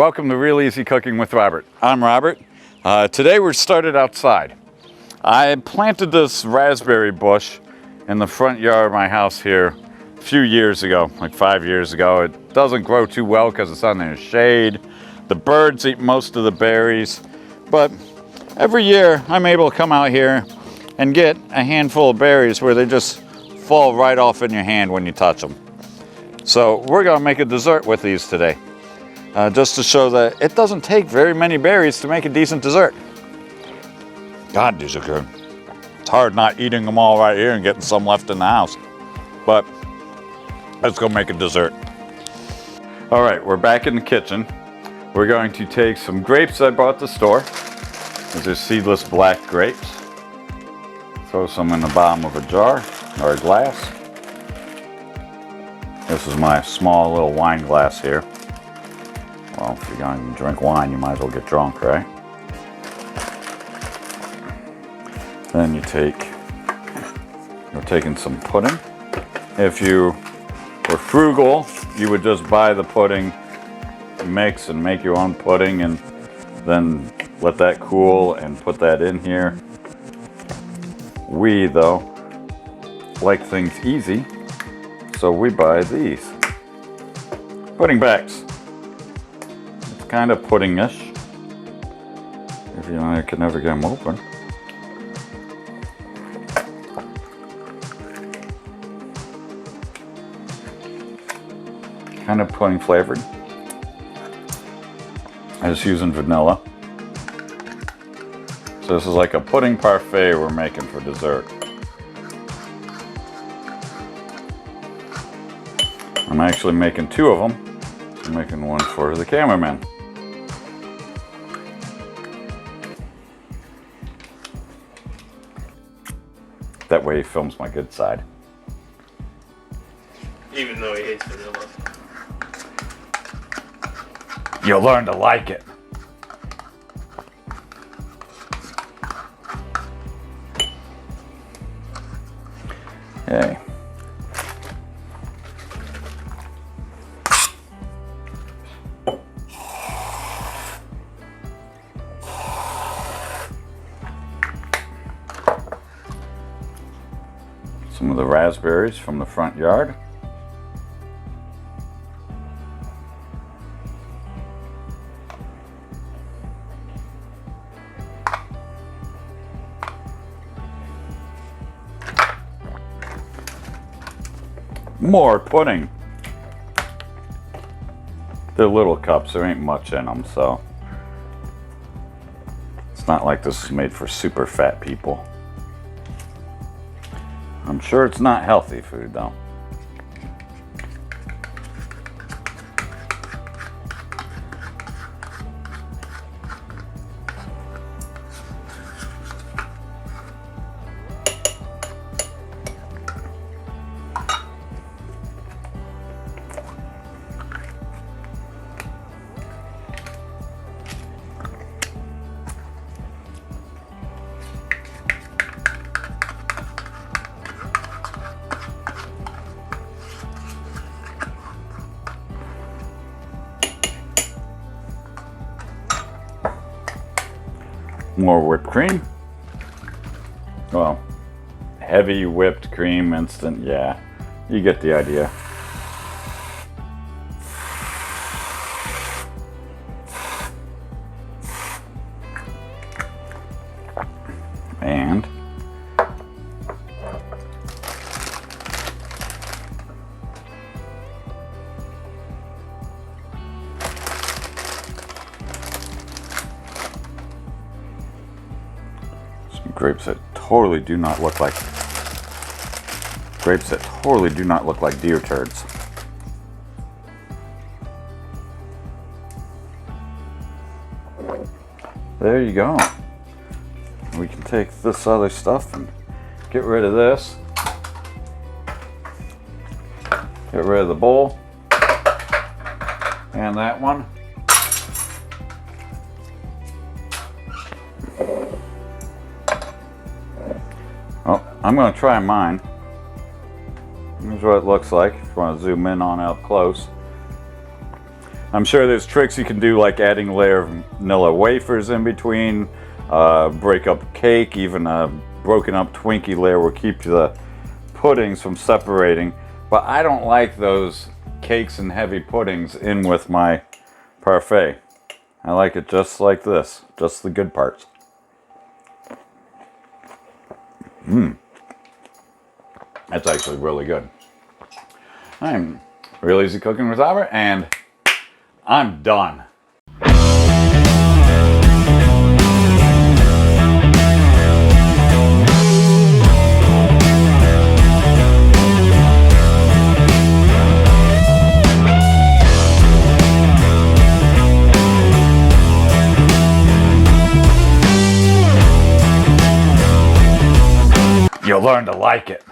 welcome to Real Easy Cooking with Robert. I'm Robert. Today we're started outside. I planted this raspberry bush in the front yard of my house here a few years ago, like 5 years ago. It doesn't grow too well because it's under the shade. The birds eat most of the berries, but every year I'm able to come out here and get a handful of berries where they just fall right off in your hand when you touch them. So we're gonna make a dessert with these today. Just to show that it doesn't take very many berries to make a decent dessert. God, these are good. It's hard not eating them all right here and getting some left in the house. But let's go make a dessert. All right, we're back in the kitchen. We're going to take some grapes I bought at the store. These are seedless black grapes. Throw some in the bottom of a jar or a glass. This is my small little wine glass here. Well, if you're going to drink wine, you might as well get drunk, right? Then you're taking some pudding. If you were frugal, you would just buy the pudding mix and make your own pudding and then let that cool and put that in here. We, though, like things easy, so we buy these pudding bags. Kind of pudding-ish. If you know, I can never get them open. Kind of pudding flavored. I'm just using vanilla. So this is like a pudding parfait we're making for dessert. I'm actually making two of them. I'm making one for the cameraman. That way he films my good side. Even though he hates vanilla. You'll learn to like it. Okay. Some of the raspberries from the front yard. More pudding. They're little cups, there ain't much in them, so it's not like this is made for super fat people. I'm sure it's not healthy food though. More whipped cream. Well, heavy whipped cream, instant, yeah. You get the idea. And grapes that totally do not look like deer turds. There you go. We can take this other stuff and get rid of this. Get rid of the bowl and that one. I'm going to try mine. Here's what it looks like if you want to zoom in on it up close. I'm sure there's tricks you can do, like adding a layer of vanilla wafers in between, break up cake, even a broken up Twinkie layer will keep the puddings from separating. But I don't like those cakes and heavy puddings in with my parfait. I like it just like this, just the good parts. That's actually really good. I'm Real Easy Cooking with Robert, and I'm done. You'll learn to like it.